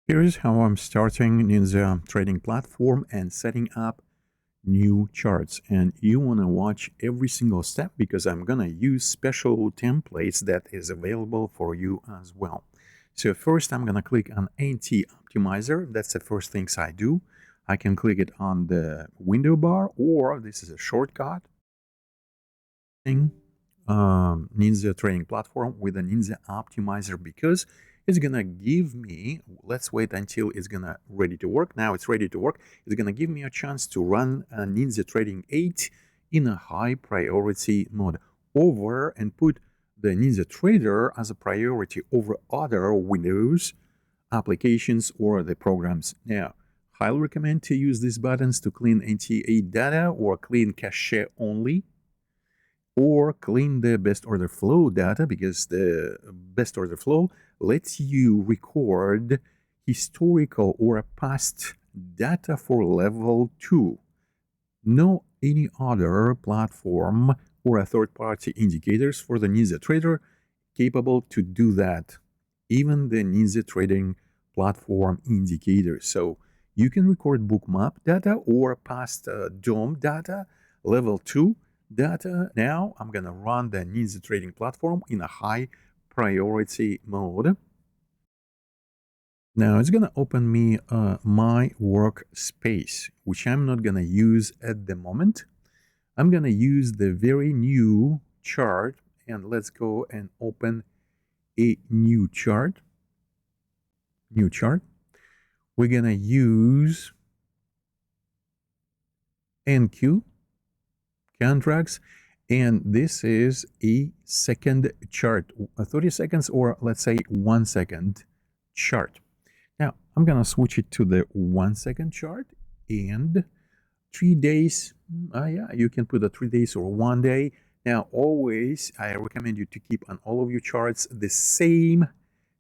Here's how I'm starting Ninja trading platform and setting up new charts. And you want to watch every single step because I'm going to use special templates that is available for you as well. So first I'm going to click on anti-optimizer. That's the first things I do. I can click it on the window bar, or this is a shortcut. Ninja trading platform with a Ninja optimizer because it's gonna give me, let's wait until it's gonna ready to work. Now it's ready to work. It's gonna give me a chance to run a Ninja Trading 8 in a high priority mode over and put the Ninja Trader as a priority over other Windows applications or the programs. Now, highly recommend to use these buttons to clean NT8 data or clean cache only, or clean the best order flow data, because the best order flow lets you record historical or past data for level 2. No any other platform or a third-party indicators for the Ninja Trader capable to do that, even the Ninja Trading platform indicators. So you can record bookmap data or past DOM data, level 2 data. Now I'm going to run the Ninja Trading platform in a high priority mode. Now it's going to open me my workspace, which I'm not going to use at the moment. I'm going to use the very new chart, and let's go and open a new chart. We're going to use NQ contracts, and this is a second chart, 30 seconds, or let's say 1 second chart. Now I'm gonna switch it to the 1 second chart, and 3 days. Yeah, you can put a 3 days or 1 day. Now always I recommend you to keep on all of your charts the same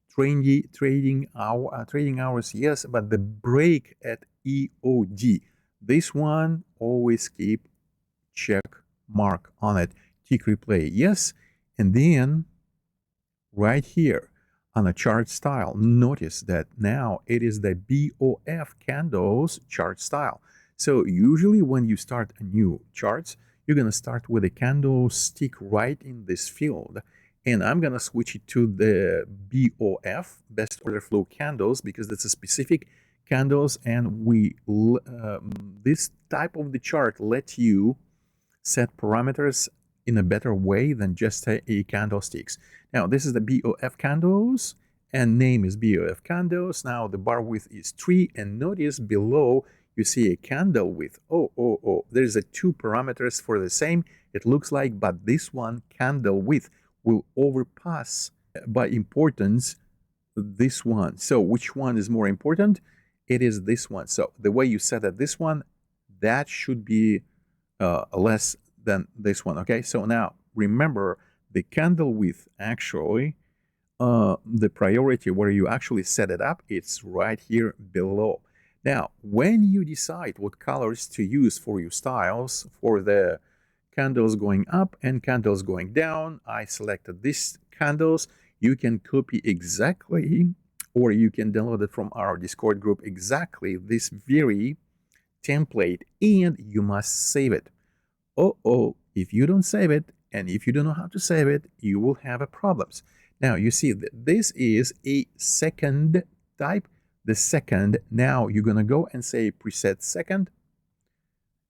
trading hours, yes, but the break at EOD, this one always keep check mark on it, tick replay, yes. And then right here on a chart style, notice that now it is the BOF candles chart style. So usually when you start a new charts, you're going to start with a candlestick right in this field. And I'm going to switch it to the BOF, best order flow candles, because that's a specific candles, and this type of the chart lets you set parameters in a better way than just a candlesticks. Now this is the BOF candles, and name is BOF candles. Now the bar width is 3, and notice below you see a candle width. There's a 2 parameters for the same, it looks like, but this one candle width will overpass by importance this one. So which one is more important? It is this one. So the way you set at this one, that should be less than this one. Okay, so now remember the candle width, actually the priority where you actually set it up, it's right here below. Now when you decide what colors to use for your styles, for the candles going up and candles going down, I selected these candles. You can copy exactly, or you can download it from our Discord group, exactly this very template, and you must save it. If you don't save it, and if you don't know how to save it, you will have a problems. Now you see that this is a second type, the second. Now you're gonna go and say preset second,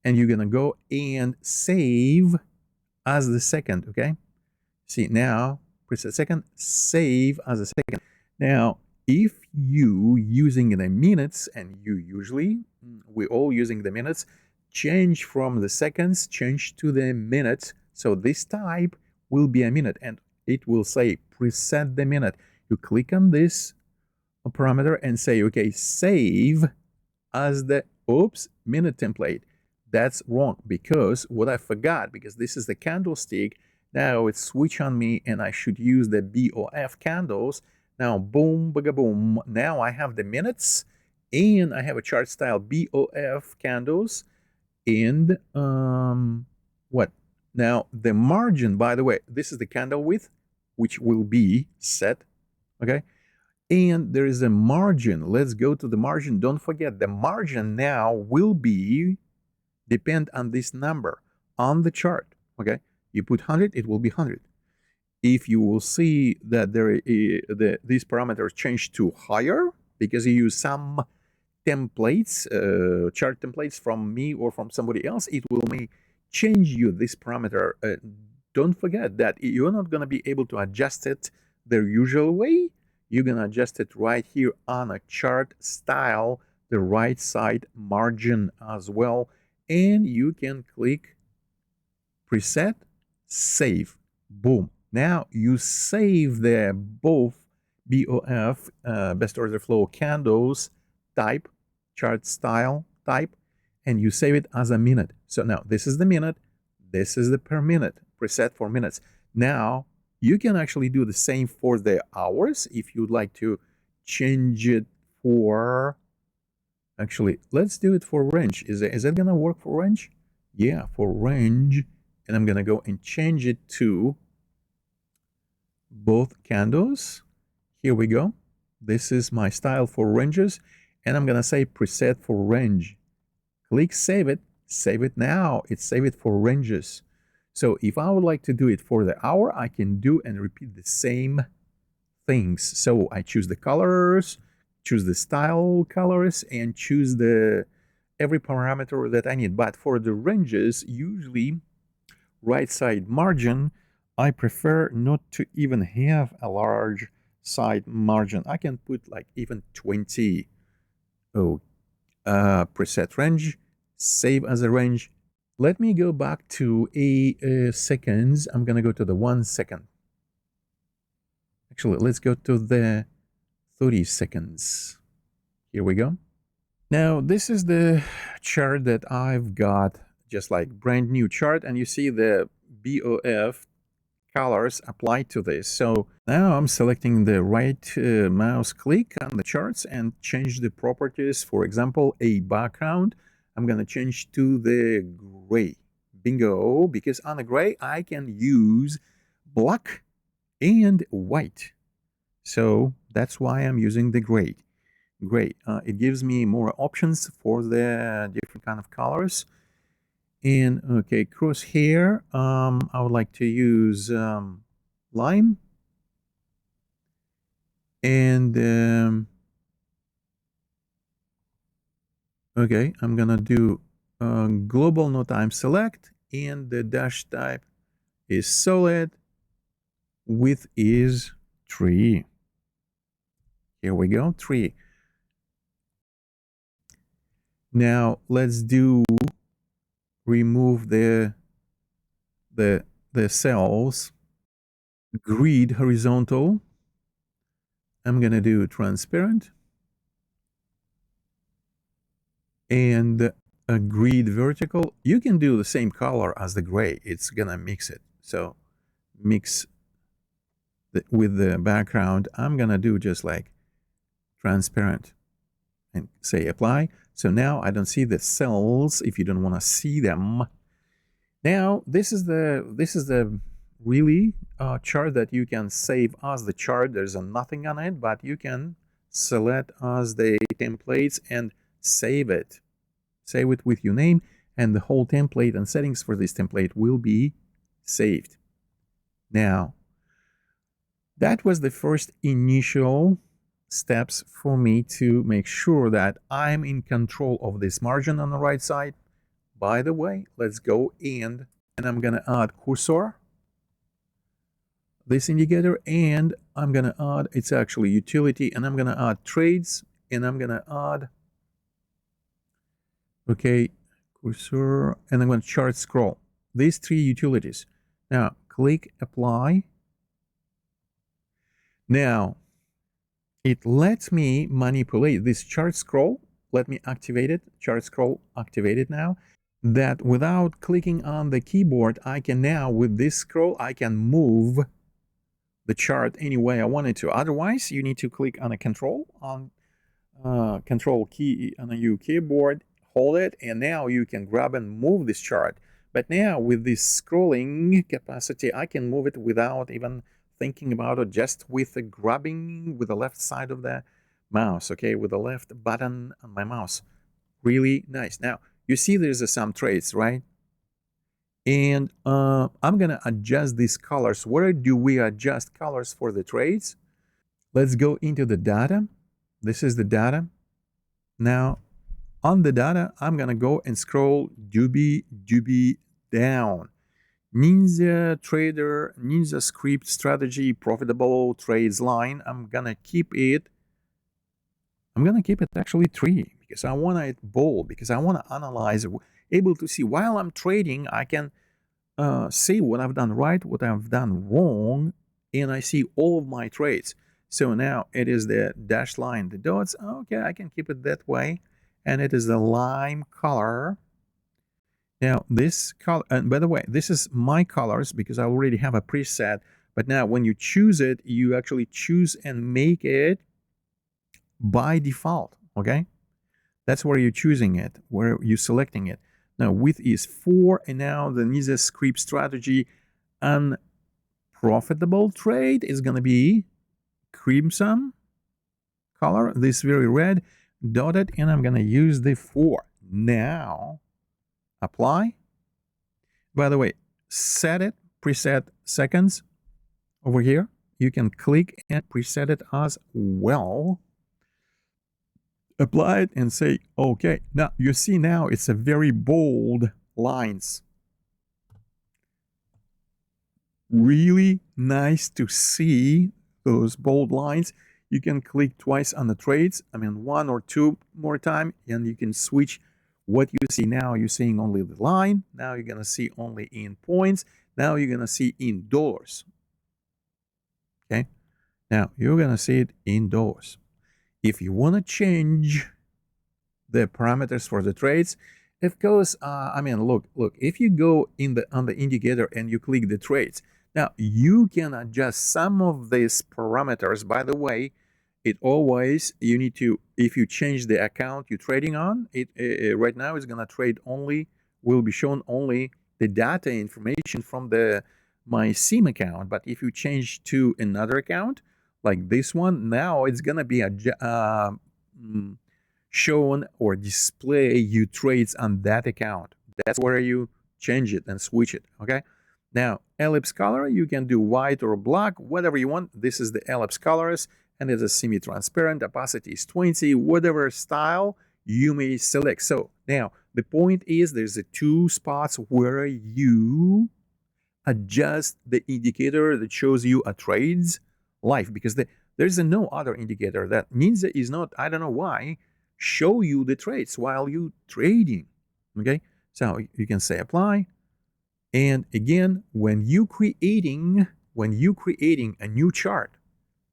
and you're gonna go and save as the second. Okay, see now preset second, save as a second. Now if you using the minutes, and you usually, we all using the minutes, change from the seconds, change to the minutes. So this type will be a minute, and it will say preset the minute. You click on this parameter and say, okay, save as the minute template. That's wrong, because what I forgot, because this is the candlestick, now it's switch on me and I should use the BOF candles. Now boom, baga boom, now I have the minutes and I have a chart style BOF candles. And what now, the margin, by the way, this is the candle width which will be set, okay, And there is a margin. Let's go to the margin. Don't forget, the margin now will be depend on this number on the chart. Okay, you put 100, it will be 100. If you will see that these parameters change to higher because you use some templates, chart templates from me or from somebody else, it will may change you this parameter. Don't forget that you're not going to be able to adjust it the usual way. You're going to adjust it right here on a chart style, the right side margin as well. And you can click preset, save, boom. Now you save the both BOF, best order flow candles type, chart style type, and you save it as a minute. So now this is the minute, this is the per minute, preset for minutes. Now you can actually do the same for the hours if you'd like to change it for, actually, let's do it for range. Is that gonna work for range? Yeah, for range. And I'm gonna go and change it to both candles. Here we go. This is my style for ranges, and I'm gonna say preset for range. Click save it now. It's save it for ranges. So if I would like to do it for the hour, I can do and repeat the same things. So I choose the colors, choose the style colors, and choose the every parameter that I need. But for the ranges, usually right side margin, I prefer not to even have a large side margin. I can put like even 20. Oh, preset range, save as a range. Let me go back to seconds. I'm gonna go to the 1 second. Actually, let's go to the 30 seconds. Here we go. Now, this is the chart that I've got, just like brand new chart, and you see the BOF colors applied to this. So now I'm selecting the right mouse click on the charts and change the properties. For example, a background, I'm going to change to the gray. Bingo, because on the gray, I can use black and white. So that's why I'm using the gray. It gives me more options for the different kind of colors. And okay, crosshair, I would like to use lime. And okay, I'm gonna do global no time select, and the dash type is solid, width is 3. Here we go, 3. Now let's do remove the cells. Grid horizontal. I'm gonna do transparent. And a grid vertical. You can do the same color as the gray. It's gonna mix it. So mix with the background. I'm gonna do just like transparent and say apply. So now I don't see the cells if you don't want to see them. Now this is the really chart that you can save as the chart. There's nothing on it, but you can select as the templates and save it. Save it with your name, and the whole template and settings for this template will be saved. Now, that was the first initial steps for me to make sure that I'm in control of this margin on the right side. By the way, let's go and I'm gonna add cursor, this indicator, and I'm gonna add, it's actually utility, and I'm gonna add trades, and I'm gonna add, okay, cursor, and I'm gonna chart scroll. These 3 utilities. Now, click apply. Now, it lets me manipulate this chart scroll. Let me activate it. Chart scroll activated now. That without clicking on the keyboard, I can now, with this scroll, I can move the chart any way I wanted to. Otherwise, you need to click on a control on control key on your keyboard, hold it, and now you can grab and move this chart. But now with this scrolling capacity, I can move it without even thinking about it just with the grabbing with the left side of the mouse, okay, with the left button on my mouse. Really nice. Now, you see there's some traits, right? And I'm going to adjust these colors. Where do we adjust colors for the traits? Let's go into the data. This is the data. Now, on the data, I'm going to go and scroll doobie down. Ninja trader, ninja script strategy, profitable trades line. I'm going to keep it actually 3 because I want it bold, because I want to analyze, able to see while I'm trading, I can see what I've done right, what I've done wrong, and I see all of my trades. So now it is the dashed line, the dots. Okay, I can keep it that way. And it is the lime color. Now this color, and by the way, this is my colors because I already have a preset. But now when you choose it, you actually choose and make it by default, okay? That's where you're choosing it, where you're selecting it. Now width is 4, and now the Ninja script strategy unprofitable trade is going to be crimson color, this very red dotted, and I'm going to use the 4. Now apply. By the way, set it, preset seconds over here. You can click and preset it as well. Apply it and say okay. Now you see, now it's a very bold lines. Really nice to see those bold lines. You can click twice on the trades, I mean 1 or 2 more time, and you can switch what you see. Now you're seeing only the line. Now you're gonna see only in points. Now you're gonna see in dollars. Okay, now you're gonna see it in dollars. If you want to change the parameters for the trades, of course, I mean, look, if you go on the indicator and you click the trades, now you can adjust some of these parameters. By the way, it always, you need to, if you change the account you're trading on, it right now it's gonna trade only, will be shown only the data information from my SIM account. But if you change to another account, like this one, now it's gonna be shown or display you trades on that account. That's where you change it and switch it, okay? Now, ellipse color, you can do white or black, whatever you want. This is the ellipse colors, and it's a semi-transparent, opacity is 20, whatever style you may select. So now, the point is there's 2 spots where you adjust the indicator that shows you a trades live, because there's no other indicator that Ninja is not, I don't know why, show you the trades while you trading. Okay, so you can say apply, and again, when you creating a new chart,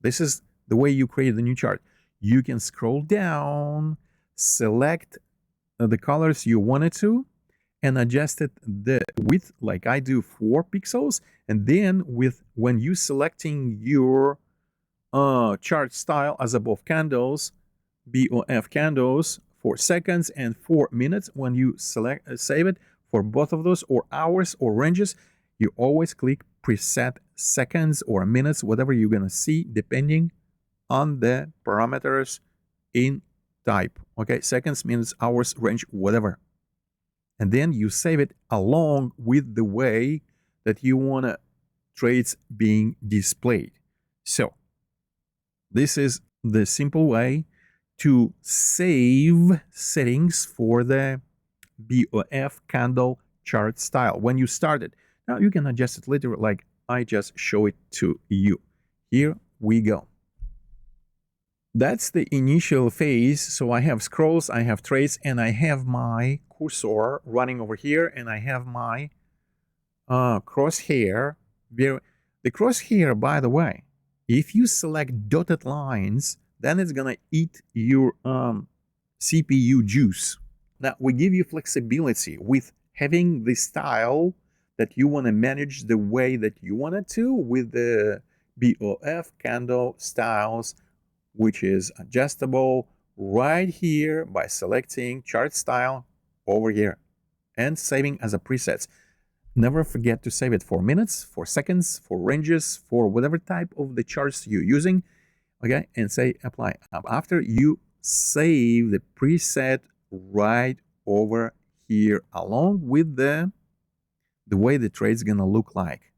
this is the way you create the new chart. You can scroll down, select the colors you wanted to, and adjusted the width, like I do, 4 pixels, and then when you selecting your chart style as above candles, BOF candles for seconds and 4 minutes, when you select save it for both of those, or hours or ranges, you always click preset seconds or minutes, whatever you're gonna see depending on the parameters in type. Okay, seconds, minutes, hours, range, whatever. And then you save it along with the way that you want trades being displayed. So this is the simple way to save settings for the BOF candle chart style when you start it. Now you can adjust it later, like I just show it to you. Here we go. That's the initial phase. So I have scrolls, I have trades, and I have my cursor running over here, and I have my crosshair. The crosshair, by the way, if you select dotted lines, then it's gonna eat your CPU juice. Now we give you flexibility with having the style that you want to manage the way that you want it to with the BOF candle styles, which is adjustable right here by selecting chart style over here and saving as a presets. Never forget to save it for minutes, for seconds, for ranges, for whatever type of the charts you're using. Okay, and say apply. After you save the preset right over here along with the way the trade's gonna look like.